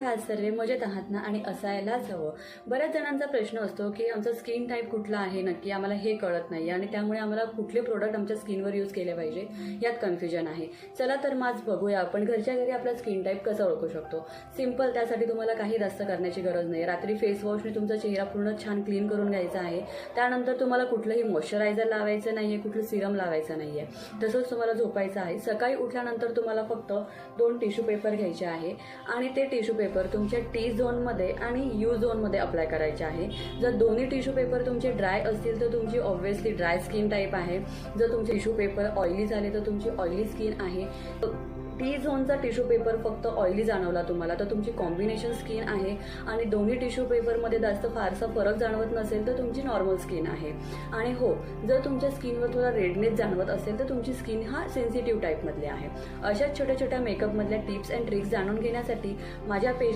सर्व मजेत आहात ना आणि असायलाच हवं. बऱ्याच जणांचा प्रश्न असतो की आमचा स्किन टाईप कुठला आहे नक्की आम्हाला हे कळत नाही आणि त्यामुळे आम्हाला कुठले प्रोडक्ट आमच्या स्किनवर यूज केले पाहिजे यात कन्फ्युजन आहे. चला तर मग आज बघूया आपण घरच्या घरी आपला स्किन टाईप कसा ओळखू शकतो. सिंपल, त्यासाठी तुम्हाला काही जास्त करण्याची गरज नाही. रात्री फेस वॉशने तुमचा चेहरा पूर्ण छान क्लीन करून घ्यायचा आहे. त्यानंतर तुम्हाला कुठलंही मॉइश्चरायझर लावायचं नाही आहे, कुठलं सिरम लावायचं नाही आहे. तसंच तुम्हाला झोपायचं आहे. सकाळी उठल्यानंतर तुम्हाला फक्त 2 टिश्यू पेपर घ्यायचे आहे आणि ते टिश्यू पेपर तुमच्या टी झोनमध्ये आणि यू झोनमध्ये अप्लाय करायचे आहे. जर दोन्ही टिश्यू पेपर तुमचे ड्राय असतील तर तुमची ऑब्व्हियसली ड्राय स्किन टाईप आहे. जर तुमचे टिश्यू पेपर ऑइली झाले तर तुमची ऑइली स्किन आहे. टी झोनचा टिश्यू पेपर फक्त ऑइली जाणवला तुम्हाला तर तुमची कॉम्बिनेशन स्किन आहे आणि दोन्ही टिश्यू पेपरमध्ये जास्त फारसा फरक जाणवत नसेल तर तुमची नॉर्मल स्किन आहे. आणि हो, जर तुमच्या स्किनवर थोडा रेडनेस जाणवत असेल तर तुमची स्किन हा सेन्सिटिव्ह टाईपमधली आहे. अशाच छोट्या छोट्या मेकअपमधल्या टिप्स अँड ट्रिक्स जाणून घेण्यासाठी माझ्या पेज